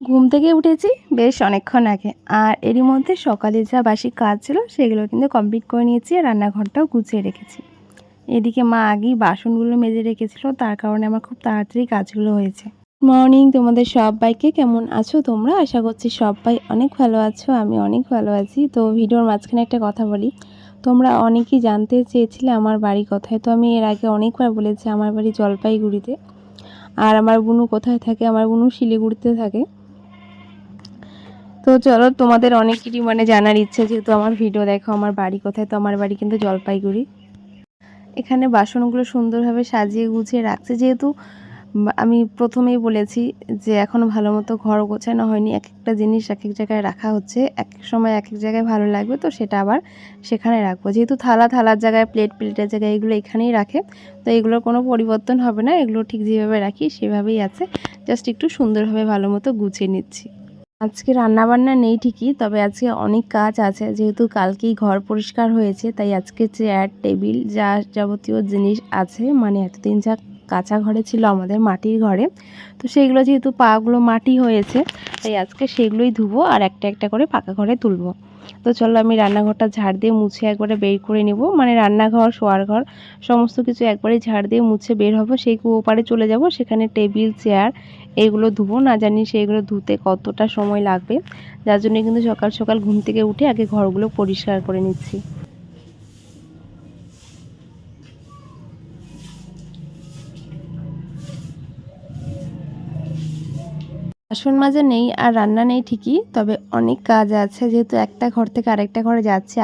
ঘুম থেকে উঠেছি বেশ অনেকক্ষণ আগে, আর এরই মধ্যে সকালে যা বাসি কাজ ছিল সেগুলো কিন্তু কমপ্লিট করে নিয়েছি, আর রান্নাঘরটাও গুছিয়ে রেখেছি। এদিকে মা আগেই বাসনগুলো মেজে রেখেছিল, তার কারণে আমার খুব তাড়াতাড়ি কাজগুলো হয়েছে। মর্নিং তোমাদের সবাইকে, কেমন আছো তোমরা? আশা করছি সবাই অনেক ভালো আছো, আমি অনেক ভালো আছি। তো ভিডিওর মাঝখানে একটা কথা বলি, তোমরা অনেকেই জানতে চেয়েছিলে আমার বাড়ি কোথায়। তো আমি এর আগে অনেকবার বলেছি আমার বাড়ি জলপাইগুড়িতে। আর আমার বুনু কোথায় থাকে? আমার বুনু শিলিগুড়িতে থাকে। তো চলো, তোমাদের অনেকেরই জানার ইচ্ছে, যেহেতু আমার ভিডিও দেখো আমার বাড়ি কোথায়। তো আমার বাড়ি কিন্তু জলপাইগুড়ি। এখানে বাসনগুলো সুন্দরভাবে সাজিয়ে গুছিয়ে রাখছে, যেহেতু আমি প্রথমেই বলেছি যে এখনও ভালো মতো ঘর গোছানো হয়নি। এক একটা জিনিস এক এক জায়গায় রাখা হচ্ছে, এক এক সময় এক এক জায়গায় ভালো লাগবে, তো সেটা আবার সেখানে রাখবো। যেহেতু থালার জায়গায়, প্লেটের জায়গায় এগুলো এখানেই রাখে, তো এগুলোর কোনো পরিবর্তন হবে না। এগুলো ঠিক যেভাবে রাখি সেভাবেই আছে, জাস্ট একটু সুন্দরভাবে ভালো মতো গুছিয়ে নিচ্ছি। আজকে রান্নাবান্না নেই ঠিকই, তবে আজকে অনেক কাজ আছে। যেহেতু কালকেই ঘর পরিষ্কার হয়েছে, তাই আজকে চেয়ার টেবিল যা যাবতীয় জিনিস আছে, এতদিন যা কাঁচা ঘরে ছিল আমাদের মাটির ঘরে, তো সেইগুলো যেহেতু পাগুলো মাটি হয়েছে, তাই আজকে সেগুলোই ধুবো আর একটা একটা করে পাকা ঘরে তুলবো। তো চলো, আমি রান্নাঘরটা ঝাড় দিয়ে মুছে একবারে বের করে নেব। রান্নাঘর, শোয়ার ঘর সমস্ত কিছু একবারে ঝাড় দিয়ে মুছে বের হবো। সেই কুয়ো পাড়ে চলে যাব, সেখানে টেবিল চেয়ার এইগুলো ধুবো। না জানি সেইগুলো ধুতে কতটা সময় লাগবে, যার জন্য কিন্তু সকাল সকাল ঘুম থেকে উঠে আগে ঘরগুলো পরিষ্কার করে নিচ্ছি। বাসন মাজা নেই আর রান্না নেই ঠিকই, তবে অনেক কাজ আছে। যেহেতু একটা ঘর থেকে আরেকটা ঘরে যাচ্ছে,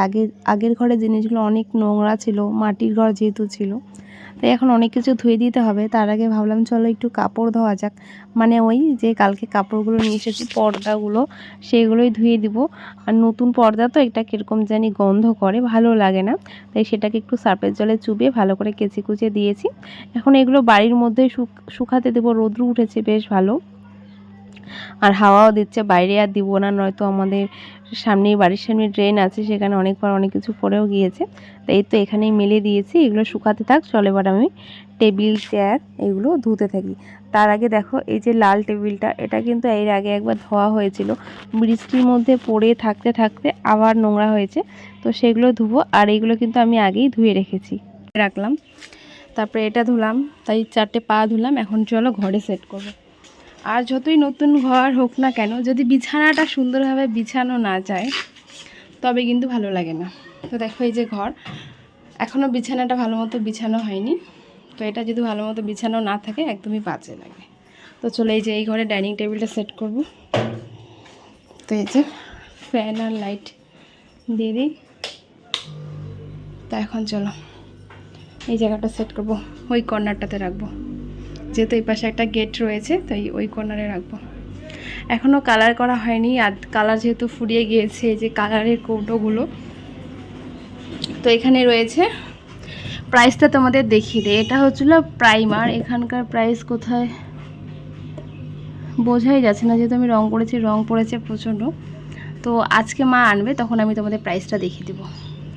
আগের ঘরে জিনিসগুলো অনেক নোংরা ছিল, মাটির ঘর যেহেতু ছিল, তাই এখন অনেক কিছু ধুয়ে দিতে হবে। তার আগে ভাবলাম চলো একটু কাপড় ধোয়া যাক। ওই যে কালকে কাপড়গুলো নিয়ে এসেছি, পর্দাগুলো, সেগুলোই ধুয়ে দিব। আর নতুন পর্দা তো একটা কীরকম জানি গন্ধ করে, ভালো লাগে না, তাই সেটাকে একটু সার্ফের জলে চুবিয়ে ভালো করে কেচে কুচে দিয়েছি। এখন এগুলো বাড়ির মধ্যে শুকাতে দেবো, রোদ্র উঠেছে বেশ ভালো, আর হাওয়াও দিচ্ছে। বাইরে আর দিব না, নয়তো আমাদের বাড়ির সামনে ড্রেন আছে, সেখানে অনেকবার অনেক কিছু পড়েও গিয়েছে। তো এই তো এখানেই মেলে দিয়েছি, এগুলো শুকাতে থাক। চলো এবার আমি টেবিল চেয়ার এগুলো ধুতে থাকি। তার আগে দেখো, এই যে লাল টেবিলটা, এটা কিন্তু এর আগে একবার ধোয়া হয়েছিল, বৃষ্টির মধ্যে পড়ে থাকতে থাকতে আবার নোংরা হয়েছে, তো সেগুলো ধুবো। আর এইগুলো কিন্তু আমি আগেই ধুয়ে রাখলাম। তারপরে এটা ধুলাম, তাই 4টে পা ধুলাম। এখন চলো ঘরে সেট করবো। আর যতই নতুন ঘর হোক না কেন, যদি বিছানাটা সুন্দরভাবে বিছানো না যায়, তবে কিন্তু ভালো লাগে না। তো দেখো, এই যে ঘর, এখনও বিছানাটা ভালো মতো বিছানো হয়নি, তো এটা যদি ভালো মতো বিছানো না থাকে একদমই বাজে লাগে। তো চলো, এই যে এই ঘরে ডাইনিং টেবিলটা সেট করব। তো এই যে ফ্যান আর লাইট দিয়ে দিই। তো এখন চলো এই জায়গাটা সেট করব, ওই কর্নারটাতে রাখবো। যেহেতু এই পাশে একটা গেট রয়েছে, তাই ওই কর্নারে রাখবো। এখনও কালার করা হয়নি, আর কালার যেহেতু ফুরিয়ে গিয়েছে, এই যে কালারের কৌটোগুলো, তো এখানে রয়েছে। প্রাইসটা তোমাদের দেখিয়ে দিই। এটা হচ্ছিল প্রাইমার। এখানকার প্রাইস কোথায় বোঝাই যাচ্ছে না, যেহেতু আমি রং করেছি, রং পড়েছে প্রচণ্ড। তো আজকে মা আনবে, তখন আমি তোমাদের প্রাইসটা দেখিয়ে দেবো।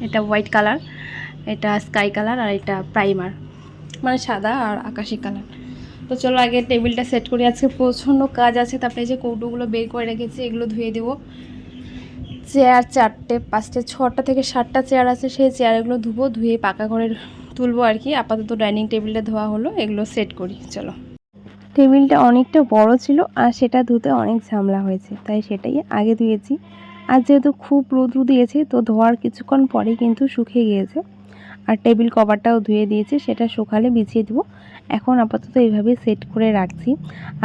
এটা হোয়াইট কালার, এটা স্কাই কালার, আর এটা প্রাইমার, সাদা আর আকাশি কালার। তো চলো আগে টেবিলটা সেট করি, আজকে প্রচণ্ড কাজ আছে। তারপরে যে কৌটোগুলো বের করে রেখেছি, এগুলো ধুয়ে দেবো। চেয়ার 4টে 5টে 6টা থেকে 7টা চেয়ার আছে, সেই চেয়ারগুলো ধুয়ে পাকা ঘরে তুলবো আর কি। আপাতত ডাইনিং টেবিলটা ধোয়া হলো, এগুলো সেট করি। চলো, টেবিলটা অনেকটা বড় ছিল, আর সেটা ধুতে অনেক ঝামেলা হয়েছে, তাই সেটাই আগে ধুয়েছি। আর যেহেতু খুব রোদ্রু দিয়েছে, তো ধোয়ার কিছুক্ষণ পরেই কিন্তু শুকিয়ে গিয়েছে। আর টেবিল কভারটাও ধুয়ে দিয়েছি, সেটা শুকালে বিছিয়ে দেবো। এখন আপাতত এইভাবে সেট করে রাখছি।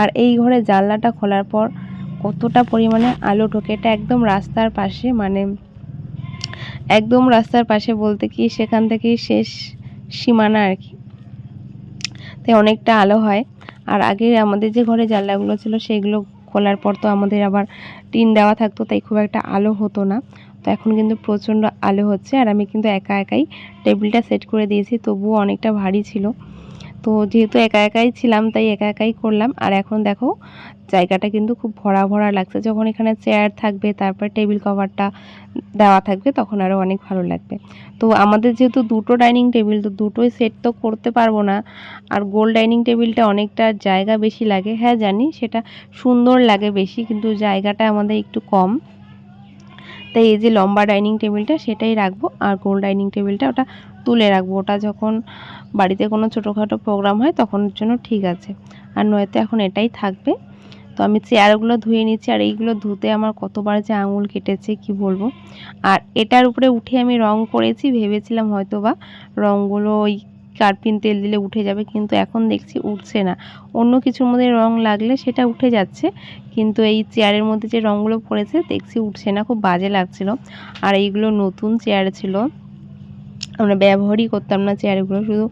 আর এই ঘরে জানলাটা খোলার পর কতটা পরিমাণে আলো ঢোকে। এটা একদম রাস্তার পাশে, একদম রাস্তার পাশে বলতে কি সেখান থেকেই শেষ সীমানা আর কি, তাই অনেকটা আলো হয়। আর আগে আমাদের যে ঘরে জানলাগুলো ছিল, সেগুলো খোলার পর তো আমাদের আবার টিন দেওয়া থাকতো, তাই খুব একটা আলো হতো না। তো এখন কিন্তু প্রচণ্ড আলো হচ্ছে। আর আমি কিন্তু একা একাই টেবিলটা সেট করে দিয়েছি, তবুও অনেকটা ভারী ছিল, তো যেহেতু একা একাই ছিলাম তাই একা একাই করলাম। আর এখন দেখো জায়গাটা কিন্তু খুব ভরা ভরা লাগছে। যখন এখানে চেয়ার থাকবে, তারপর টেবিল কভারটা দেওয়া থাকবে, তখন আরও অনেক ভালো লাগবে। তো আমাদের যেহেতু দুটো ডাইনিং টেবিল, তো দুটোই সেট তো করতে পারবো না। আর গোল ডাইনিং টেবিলটা অনেকটা জায়গা বেশি লাগে, হ্যাঁ জানি সেটা সুন্দর লাগে বেশি, কিন্তু জায়গাটা আমাদের একটু কম। তাই এই যে লম্বা ডাইনিং টেবিলটা সেটাই রাখবো, আর গোল ডাইনিং টেবিলটা ওটা তুলে রাখবো। ওটা যখন বাড়িতে কোনো ছোটোখাটো প্রোগ্রাম হয় তখনের জন্য ঠিক আছে, আর নয়তো এখন এটাই থাকবে। তো আমি চেয়ারগুলো ধুয়ে নিচ্ছি, আর এইগুলো ধুতে আমার কতবার যে আঙুল কেটেছে কি বলবো। আর এটার উপরে উঠে আমি রং করেছি, ভেবেছিলাম হয়তো বা রঙগুলো ওই কার্পিন তেল দিলে উঠে যাবে, কিন্তু এখন দেখছি উঠছে না। অন্য কিছুর মধ্যে রং লাগলে সেটা উঠে যাচ্ছে, কিন্তু এই চেয়ারের মধ্যে যে রঙগুলো পড়েছে দেখছি উঠছে না, খুব বাজে লাগছিল। আর এইগুলো নতুন চেয়ার ছিল, আমরা ব্যবহারই করতাম না চেয়ারগুলো, শুধু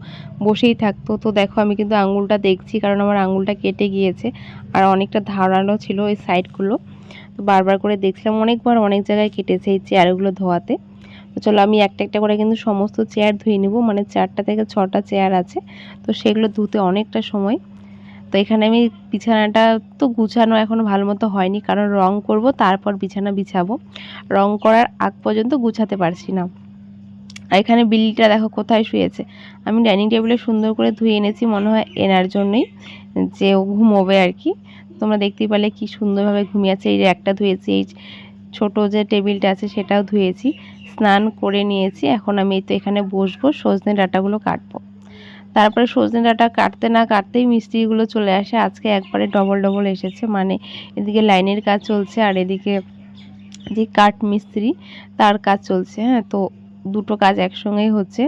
বসেই থাকতো। তো দেখো আমি কিন্তু আঙুলটা দেখছি, কারণ আমার আঙুলটা কেটে গিয়েছে আর অনেকটা ধারালো ছিল ওই সাইডগুলো। তো বারবার করে দেখছিলাম, অনেকবার অনেক জায়গায় কেটেছে এই চেয়ারগুলো ধোয়াতে। তো চলো আমি একটা একটা করে কিন্তু সমস্ত চেয়ার ধুয়ে নেব, মানে 4টা থেকে 6টা চেয়ার আছে, তো সেগুলো ধুতে অনেকটা সময়। তো এখানে আমি বিছানাটা তো গুছানো এখনও ভালো মতো হয়নি, কারণ রং করব তারপর বিছানা বিছাবো, রং করার আগ পর্যন্ত গুছাতে পারছি না। আর এখানে বিল্লিটা দেখো কোথায় শুয়েছে। আমি ডাইনিং টেবিলে সুন্দর করে ধুয়ে এনেছি, মনে হয় এনার জন্যই, যে ও ঘুমোবে আর কি। তোমরা দেখতেই পেলে কি সুন্দরভাবে ঘুমিয়ে আছে। এই যে একটা ধুয়েছি, এই ছোট যে টেবিলটা আছে সেটাও ধুয়েছি, স্নান করে নিয়েছি। এখন আমি তো এখানে বসবো, সজনে ডাঁটাগুলো কাটবো। তারপরে সজনে ডাঁটা কাটতে না কাটতেই মিস্ত্রিগুলো চলে আসে। আজকে একবারে ডবল ডবল এসেছে, মানে এদিকে লাইনের কাজ চলছে আর এদিকে যে কাঠ মিস্ত্রি তার কাজ চলছে। হ্যাঁ, তো দুটো কাজ একসঙ্গেই হচ্ছে।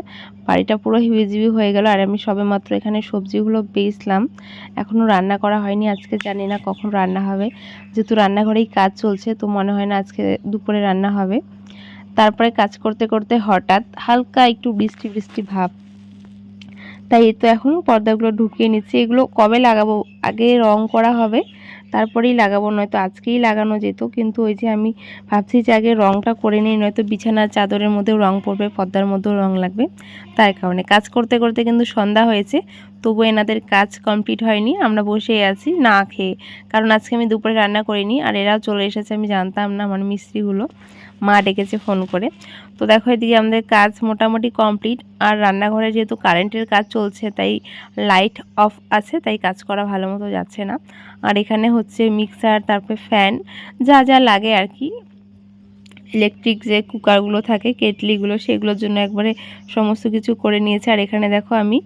বাড়িটা পুরো হিবিজিবি হয়ে গেল। আর আমি সবেমাত্র এখানে সবজিগুলো বেচলাম, এখনও রান্না করা হয়নি। আজকে জানি না কখন রান্না হবে, যেহেতু রান্নাঘরেই কাজ চলছে, তো মনে হয় না আজকে দুপুরে রান্না হবে। তারপরে কাজ করতে করতে হঠাৎ হালকা একটু বৃষ্টি বৃষ্টি ভাব, তাই তো এখন পর্দাগুলো ঢুকিয়ে নিচ্ছি। এগুলো কবে লাগাবো, আগে রং করা হবে তারপরেই লাগাবো, নয়তো আজকেই লাগানো যেত, কিন্তু ওই যে আমি ভাবছি যে আগে রংটা করে নিই, নয়তো বিছানার চাদরের মধ্যেও রং পড়বে, পর্দার মধ্যেও রং লাগবে। তার কারণে কাজ করতে করতে কিন্তু সন্ধ্যা হয়েছে, তবু এনাদের কাজ কমপ্লিট হয়নি। আমরা বসেই আছি না খেয়ে, কারণ আজকে আমি দুপুরে রান্না করিনি, আর এরাও চলে এসেছে, আমি জানতাম না, মানে মিস্ত্রিগুলো মা ডেকেছে ফোন করে। তো দেখো এদিকে আমাদের কাজ মোটামুটি কমপ্লিট। আর রান্নাঘরে যেহেতু কারেন্টের কাজ চলছে, তাই লাইট অফ আছে, তাই কাজ করা ভালো মতো যাচ্ছে না। আর এখানে হচ্ছে মিক্সার, তারপরে ফ্যান, যা যা লাগে আর কি, ইলেকট্রিক যে কুকারগুলো থাকে, কেটলিগুলো, সেগুলোর জন্য একবারে সমস্ত কিছু করে নিয়েছে। আর এখানে দেখো আমি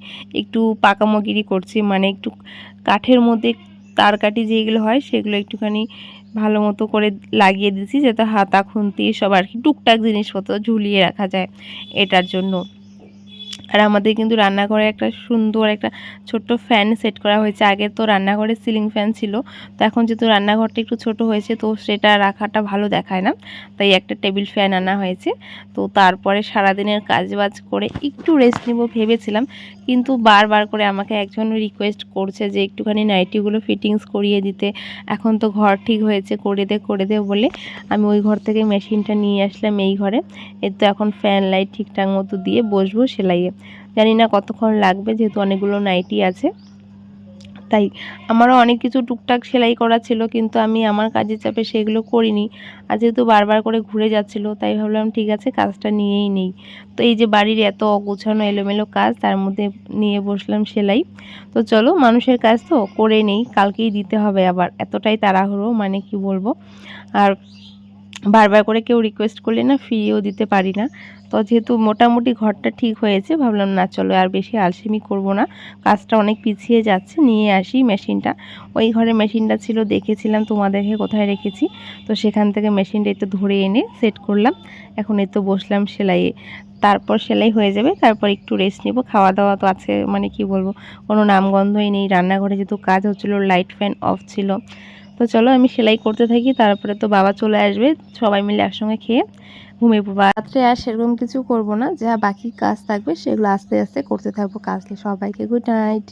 একটু পাকামোগিরি করছি, মানে একটু কাঠের মধ্যে তারকাঠি যেগুলো হয় সেগুলো একটুখানি ভালো মতো করে লাগিয়ে দিচ্ছি, যাতে হাতা খুন্তি সব আর কি টুকটাক জিনিসপত্র ঝুলিয়ে রাখা যায়, এটার জন্য। আর আমাদের কিন্তু রান্নাঘরে একটা সুন্দর একটা ছোট্ট ফ্যান সেট করা হয়েছে। আগে তো রান্নাঘরে সিলিং ফ্যান ছিল, তো এখন যেহেতু রান্নাঘরটা একটু ছোট হয়েছে, তো সেটা রাখাটা ভালো দেখায় না, তাই একটা টেবিল ফ্যান আনা হয়েছে। তো তারপরে সারাদিনের কাজবাজ করে একটু রেস্ট নিব ভেবেছিলাম, কিন্তু বারবার করে আমাকে একজন রিকোয়েস্ট করছে যে একটুখানি নাইটিগুলো ফিটিংস করিয়ে দিতে। এখন তো ঘর ঠিক হয়েছে, করে দে বলে আমি ওই ঘর থেকে মেশিনটা নিয়ে আসলাম এই ঘরে। এর তো এখন ফ্যান লাইট ঠিকঠাক মতো দিয়ে বসবো সেলাইয়ে। জানি না কতক্ষণ লাগবে, যেহেতু অনেকগুলো নাইটি আছে, তাই আমারও অনেক কিছু টুকটাক সেলাই করা ছিল, কিন্তু আমি আমার কাজের চাপে সেগুলো করিনি। আর যেহেতু বারবার করে ঘুরে যাচ্ছিলো, তাই ভাবলাম ঠিক আছে কাজটা নিয়েই নেই। তো এই যে বাড়ির এত অগোছানো এলোমেলো কাজ, তার মধ্যে নিয়ে বসলাম সেলাই। তো চলো মানুষের কাজ তো করে নেই, কালকেই দিতে হবে আবার, এতটাই তাড়াহুড়ো মানে কি বলবো। আর বারবার করে কেউ রিকোয়েস্ট করলে না ফিরিয়েও দিতে পারি না। তো যেহেতু মোটামুটি ঘরটা ঠিক হয়েছে, ভাবলাম না চলো আর বেশি আলসেমি করব না, কাজটা অনেক পিছিয়ে যাচ্ছে, নিয়ে আসি মেশিনটা। ওই ঘরে মেশিনটা ছিল, দেখেছিলাম তোমাদেরকে কোথায় রেখেছি, তো সেখান থেকে মেশিনটা একটু ধরে এনে সেট করলাম। এখন এই তো বসলাম সেলাইয়ে, তারপর সেলাই হয়ে যাবে, তারপর একটু রেস্ট নেব। খাওয়া দাওয়া তো আছে, মানে কি বলবো, কোনো নামগন্ধই নেই। রান্নাঘরে যেহেতু কাজ হচ্ছিলো, লাইট ফ্যান অফ ছিল। তো চলো আমি সেলাই করতে থাকি, তারপরে তো বাবা চলে আসবে, সবাই মিলে একসঙ্গে খেয়ে ঘুমিয়ে পড়বো। রাত্রে আর সেরকম কিছু করব না, যা বাকি কাজ থাকবে সেগুলো আস্তে আস্তে করতে থাকবো কাজকে। সবাইকে গুড নাইট।